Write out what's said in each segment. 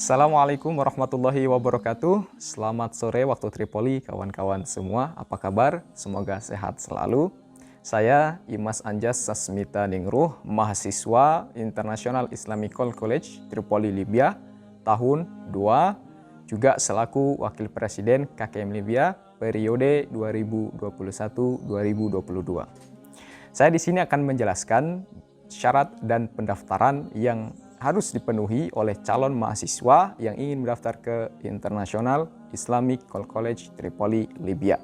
Assalamualaikum warahmatullahi wabarakatuh. Selamat sore waktu Tripoli, kawan-kawan semua. Apa kabar? Semoga sehat selalu. Saya Imas Anjas Sasmita Ningruh, mahasiswa International Islamical College Tripoli, Libya, tahun 2, juga selaku Wakil Presiden KKM Libya periode 2021-2022. Saya di sini akan menjelaskan syarat dan pendaftaran yang harus dipenuhi oleh calon mahasiswa yang ingin mendaftar ke International Islamic College Tripoli, Libya.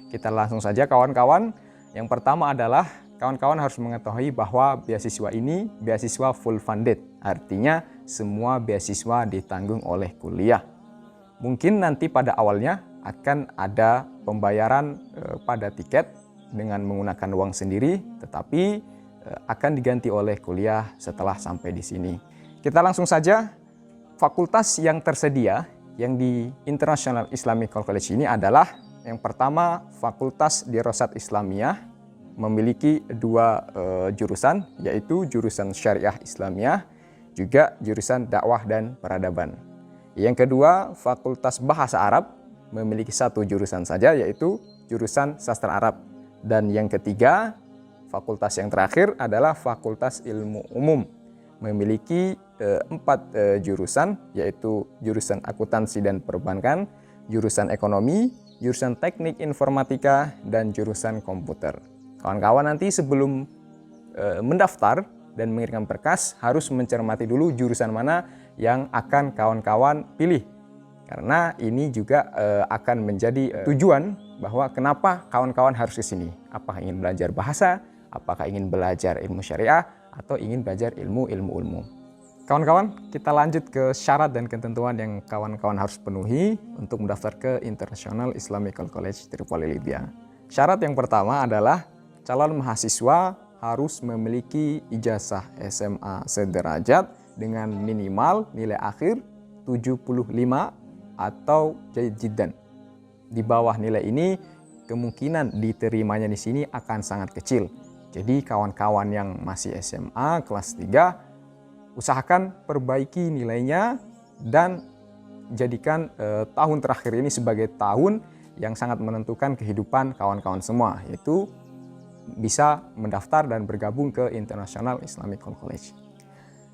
Kita langsung saja kawan-kawan. Yang pertama adalah kawan-kawan harus mengetahui bahwa beasiswa ini beasiswa full funded. Artinya semua beasiswa ditanggung oleh kuliah. Mungkin nanti pada awalnya akan ada pembayaran pada tiket dengan menggunakan uang sendiri, tetapi akan diganti oleh kuliah setelah sampai di sini. Kita langsung saja, fakultas yang tersedia yang di International Islamic College ini adalah yang pertama Fakultas Dirosat Islamiyah, memiliki 2 jurusan, yaitu jurusan Syariah Islamiyah, juga jurusan Dakwah dan Peradaban. Yang kedua Fakultas Bahasa Arab, memiliki 1 jurusan saja, yaitu jurusan Sastra Arab. Dan yang ketiga, fakultas yang terakhir adalah Fakultas Ilmu Umum, memiliki 4 jurusan, yaitu jurusan Akuntansi dan Perbankan, jurusan Ekonomi, jurusan Teknik Informatika, dan jurusan Komputer. Kawan-kawan nanti sebelum mendaftar dan mengirimkan berkas harus mencermati dulu jurusan mana yang akan kawan-kawan pilih. Karena ini juga akan menjadi tujuan bahwa kenapa kawan-kawan harus ke sini. Apakah ingin belajar bahasa, apakah ingin belajar ilmu syariah, atau ingin belajar ilmu umum. Kawan-kawan, kita lanjut ke syarat dan ketentuan yang kawan-kawan harus penuhi untuk mendaftar ke International Islamic College Tripoli, Libya. Syarat yang pertama adalah calon mahasiswa harus memiliki ijazah SMA sederajat dengan minimal nilai akhir 75 atau jayyid jiddan. Di bawah nilai ini kemungkinan diterimanya di sini akan sangat kecil. Jadi kawan-kawan yang masih SMA kelas 3 usahakan perbaiki nilainya dan jadikan tahun terakhir ini sebagai tahun yang sangat menentukan kehidupan kawan-kawan semua, yaitu bisa mendaftar dan bergabung ke International Islamic College.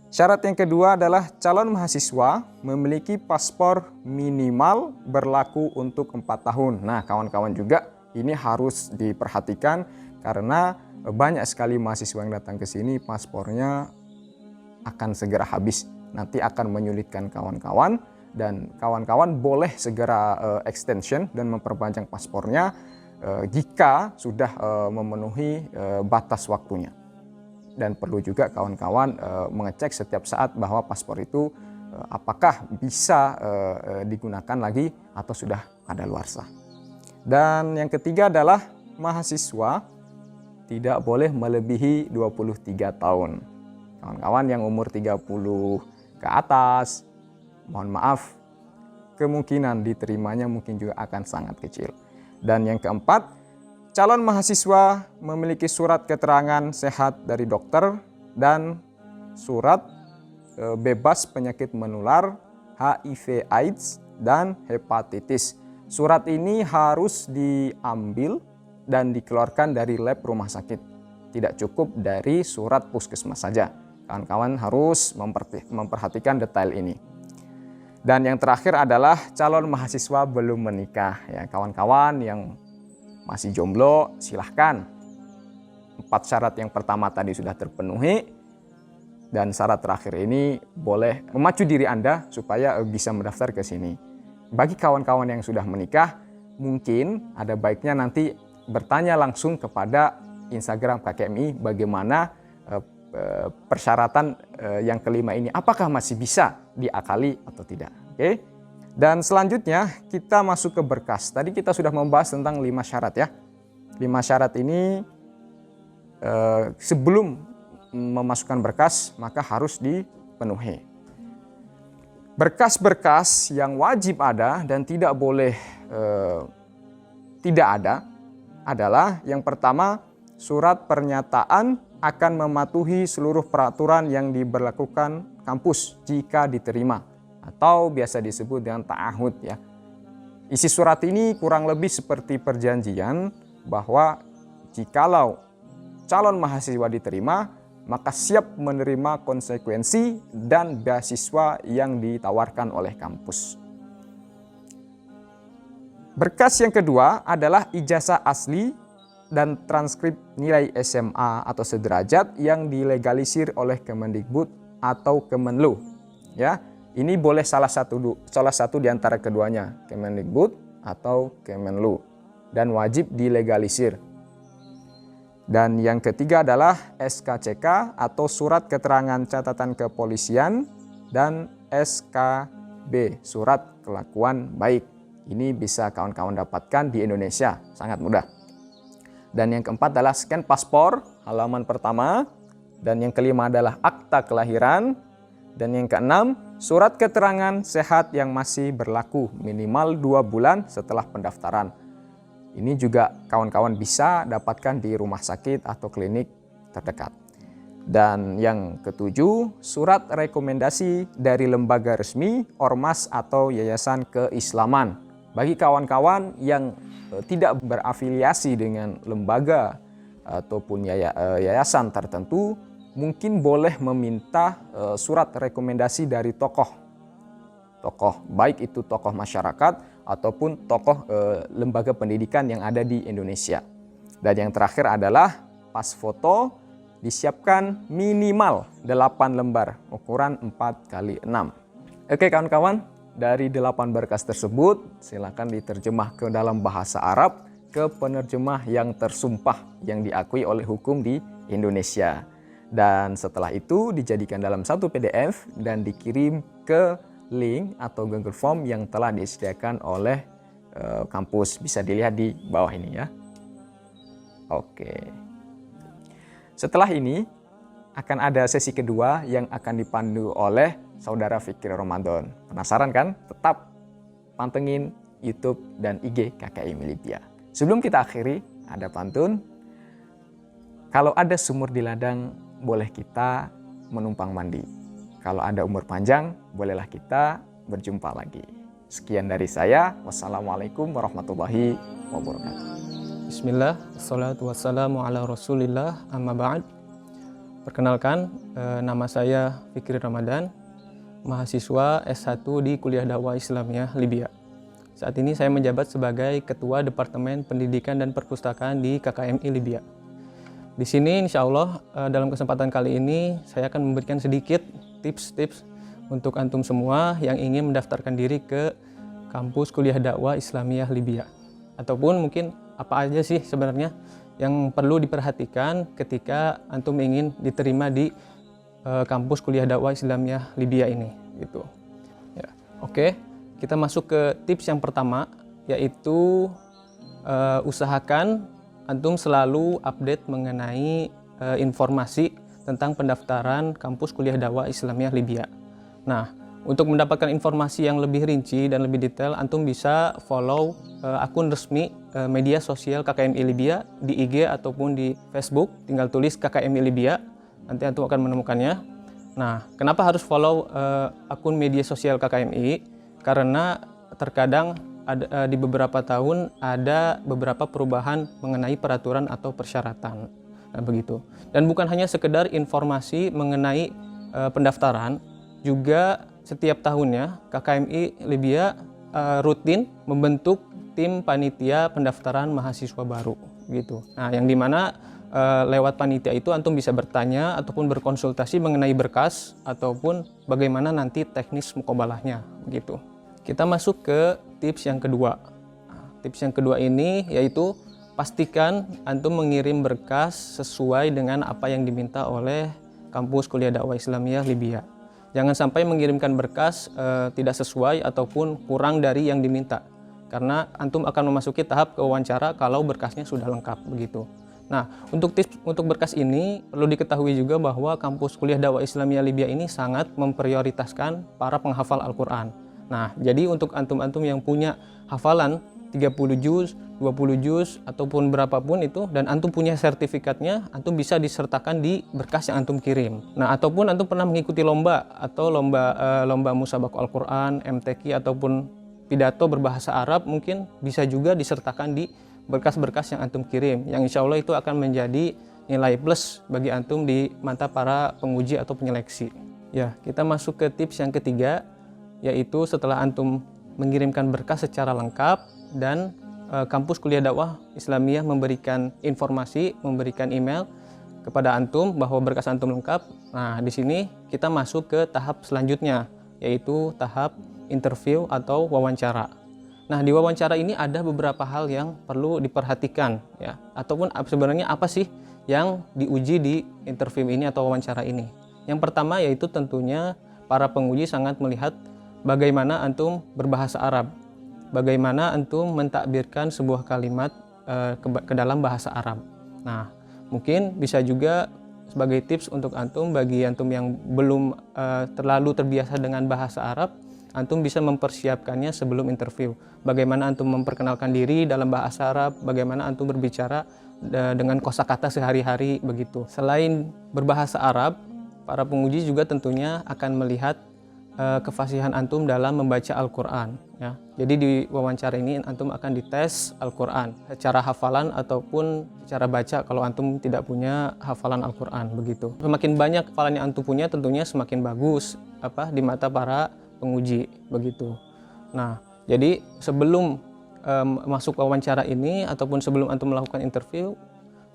Syarat yang kedua adalah calon mahasiswa memiliki paspor minimal berlaku untuk 4 tahun. Nah, kawan-kawan juga ini harus diperhatikan karena banyak sekali mahasiswa yang datang ke sini paspornya akan segera habis. Nanti akan menyulitkan kawan-kawan, dan kawan-kawan boleh segera extension dan memperpanjang paspornya jika sudah memenuhi batas waktunya. Dan perlu juga kawan-kawan mengecek setiap saat bahwa paspor itu apakah bisa digunakan lagi atau sudah kadaluarsa. Dan yang ketiga adalah mahasiswa tidak boleh melebihi 23 tahun. Kawan-kawan yang umur 30 ke atas, mohon maaf, kemungkinan diterimanya mungkin juga akan sangat kecil. Dan yang keempat, calon mahasiswa memiliki surat keterangan sehat dari dokter dan surat bebas penyakit menular, HIV AIDS, dan hepatitis. Surat ini harus diambil dan dikeluarkan dari lab rumah sakit. Tidak cukup dari surat puskesmas saja. Kawan-kawan harus memperhatikan detail ini. Dan yang terakhir adalah calon mahasiswa belum menikah. Ya, kawan-kawan yang masih jomblo silahkan. 4 syarat yang pertama tadi sudah terpenuhi. Dan syarat terakhir ini boleh memacu diri Anda supaya bisa mendaftar ke sini. Bagi kawan-kawan yang sudah menikah, mungkin ada baiknya nanti bertanya langsung kepada Instagram KKMI bagaimana persyaratan yang kelima ini, apakah masih bisa diakali atau tidak. Oke. Dan selanjutnya kita masuk ke berkas. Tadi kita sudah membahas tentang 5 syarat ya. 5 syarat ini sebelum memasukkan berkas maka harus dipenuhi. Berkas-berkas yang wajib ada dan tidak boleh tidak ada adalah yang pertama, surat pernyataan akan mematuhi seluruh peraturan yang diberlakukan kampus jika diterima. atau biasa disebut dengan ta'ahud ya. Isi surat ini kurang lebih seperti perjanjian bahwa jikalau calon mahasiswa diterima, maka siap menerima konsekuensi dan beasiswa yang ditawarkan oleh kampus. Berkas yang kedua adalah ijazah asli dan transkrip nilai SMA atau sederajat yang dilegalisir oleh Kemendikbud atau Kemenlu. Ya, ini boleh salah satu di antara keduanya, Kemendikbud atau Kemenlu, dan wajib dilegalisir. Dan yang ketiga adalah SKCK atau Surat Keterangan Catatan Kepolisian dan SKB, Surat Kelakuan Baik. Ini bisa kawan-kawan dapatkan di Indonesia, sangat mudah. Dan yang keempat adalah scan paspor halaman pertama. Dan yang kelima adalah akta kelahiran. Dan yang keenam, surat keterangan sehat yang masih berlaku minimal 2 bulan setelah pendaftaran. Ini juga kawan-kawan bisa dapatkan di rumah sakit atau klinik terdekat. Dan yang ketujuh, surat rekomendasi dari lembaga resmi, ormas atau yayasan keislaman. Bagi kawan-kawan yang tidak berafiliasi dengan lembaga ataupun yayasan tertentu, mungkin boleh meminta surat rekomendasi dari tokoh, baik itu tokoh masyarakat ataupun tokoh lembaga pendidikan yang ada di Indonesia. Dan yang terakhir adalah pas foto disiapkan minimal 8 lembar ukuran 4x6. Oke kawan-kawan, dari 8 berkas tersebut silakan diterjemah ke dalam bahasa Arab ke penerjemah yang tersumpah yang diakui oleh hukum di Indonesia. Dan setelah itu dijadikan dalam satu PDF dan dikirim ke link atau Google Form yang telah disediakan oleh kampus. Bisa dilihat di bawah ini ya. Oke. Setelah ini akan ada sesi kedua yang akan dipandu oleh Saudara Fikri Ramadan. Penasaran kan? Tetap pantengin YouTube dan IG KKMI Libya. Sebelum kita akhiri, ada pantun. Kalau ada sumur di ladang, boleh kita menumpang mandi. Kalau ada umur panjang, bolehlah kita berjumpa lagi. Sekian dari saya. Wassalamualaikum warahmatullahi wabarakatuh. Bismillah, assalatu wassalamu ala rasulillah, amma ba'd. Perkenalkan, nama saya Fikri Ramadan, mahasiswa S1 di Kuliah Dakwah Islamiyah Libya. Saat ini saya menjabat sebagai Ketua Departemen Pendidikan dan Perpustakaan di KKMI Libya. Di sini insya Allah dalam kesempatan kali ini saya akan memberikan sedikit tips-tips untuk antum semua yang ingin mendaftarkan diri ke kampus Kuliah Dakwah Islamiyah Libya. Ataupun mungkin apa aja sih sebenarnya yang perlu diperhatikan ketika antum ingin diterima di kampus Kuliah Dakwah Islamiyah Libya ini gitu. Ya. Oke, kita masuk ke tips yang pertama, yaitu usahakan antum selalu update mengenai informasi tentang pendaftaran kampus Kuliah Dakwah Islamiyah Libya. Nah, untuk mendapatkan informasi yang lebih rinci dan lebih detail, antum bisa follow akun resmi media sosial KKMI Libya di IG ataupun di Facebook. Tinggal tulis KKMI Libya, nanti antum akan menemukannya. Nah, kenapa harus follow akun media sosial KKMI? Karena terkadang di beberapa tahun ada beberapa perubahan mengenai peraturan atau persyaratan. Nah, begitu. Dan bukan hanya sekedar informasi mengenai pendaftaran, juga setiap tahunnya KKMI Libya rutin membentuk tim panitia pendaftaran mahasiswa baru gitu. Nah, yang dimana lewat panitia itu antum bisa bertanya ataupun berkonsultasi mengenai berkas ataupun bagaimana nanti teknis muqabalahnya begitu. Kita masuk ke tips yang kedua. Tips yang kedua ini yaitu pastikan antum mengirim berkas sesuai dengan apa yang diminta oleh kampus Kuliah Dakwah Islamiyah Libya. Jangan sampai mengirimkan berkas tidak sesuai ataupun kurang dari yang diminta. Karena antum akan memasuki tahap wawancara kalau berkasnya sudah lengkap begitu. Nah, untuk tips untuk berkas ini perlu diketahui juga bahwa kampus Kuliah Dakwah Islamiyah Libya ini sangat memprioritaskan para penghafal Al-Quran. Nah, jadi untuk antum-antum yang punya hafalan 30 juz, 20 juz, ataupun berapapun itu, dan antum punya sertifikatnya, antum bisa disertakan di berkas yang antum kirim. Nah, ataupun antum pernah mengikuti lomba atau lomba musabaqah Al-Quran, MTQ, ataupun pidato berbahasa Arab, mungkin bisa juga disertakan di berkas-berkas yang antum kirim, yang insya Allah itu akan menjadi nilai plus bagi antum di mata para penguji atau penyeleksi. Ya, kita masuk ke tips yang ketiga, yaitu setelah antum mengirimkan berkas secara lengkap dan kampus kuliah dakwah Islamiyah memberikan informasi, memberikan email kepada antum bahwa berkas antum lengkap. Nah, di sini kita masuk ke tahap selanjutnya, yaitu tahap interview atau wawancara. Nah, di wawancara ini ada beberapa hal yang perlu diperhatikan, ya, ataupun sebenarnya apa sih yang diuji di interview ini atau wawancara ini. Yang pertama yaitu tentunya para penguji sangat melihat bagaimana antum berbahasa Arab, bagaimana antum mentakbirkan sebuah kalimat ke dalam bahasa Arab. Nah, mungkin bisa juga sebagai tips untuk antum, bagi antum yang belum terlalu terbiasa dengan bahasa Arab, antum bisa mempersiapkannya sebelum interview. Bagaimana antum memperkenalkan diri dalam bahasa Arab, bagaimana antum berbicara dengan kosakata sehari-hari begitu. Selain berbahasa Arab, para penguji juga tentunya akan melihat kefasihan antum dalam membaca Al-Quran, ya. Jadi di wawancara ini antum akan dites Al-Quran secara hafalan ataupun secara baca kalau antum tidak punya hafalan Al-Quran begitu. Semakin banyak hafalan yang antum punya tentunya semakin bagus di mata para penguji begitu. Nah, jadi sebelum masuk wawancara ini ataupun sebelum antum melakukan interview,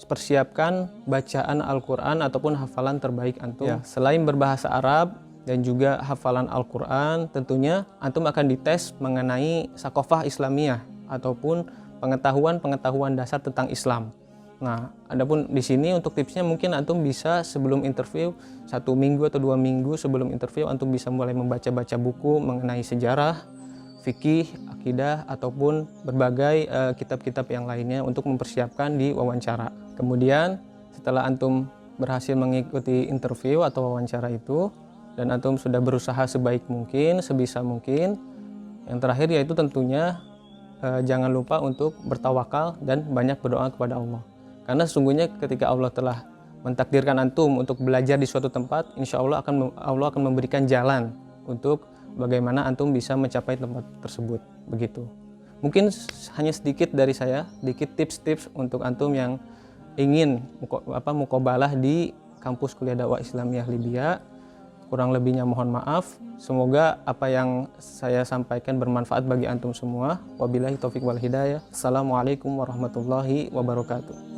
persiapkan bacaan Al-Quran ataupun hafalan terbaik antum. Ya, selain berbahasa Arab dan juga hafalan Al-Quran, tentunya antum akan dites mengenai sakofah Islamiyah ataupun pengetahuan dasar tentang Islam. Nah, adapun di sini untuk tipsnya mungkin antum bisa sebelum interview 1 minggu atau 2 minggu sebelum interview antum bisa mulai membaca-baca buku mengenai sejarah, fikih, akidah ataupun berbagai kitab-kitab yang lainnya untuk mempersiapkan di wawancara. Kemudian setelah antum berhasil mengikuti interview atau wawancara itu, dan antum sudah berusaha sebaik mungkin, sebisa mungkin. Yang terakhir yaitu tentunya jangan lupa untuk bertawakal dan banyak berdoa kepada Allah. Karena sesungguhnya ketika Allah telah mentakdirkan antum untuk belajar di suatu tempat, insya Allah akan memberikan jalan untuk bagaimana antum bisa mencapai tempat tersebut. Begitu. Mungkin hanya sedikit dari saya, sedikit tips-tips untuk antum yang ingin mukobalah di kampus kuliah dakwah Islamiyah Libya. Kurang lebihnya mohon maaf. Semoga apa yang saya sampaikan bermanfaat bagi antum semua. Wabillahi taufiq wal hidayah. Assalamualaikum warahmatullahi wabarakatuh.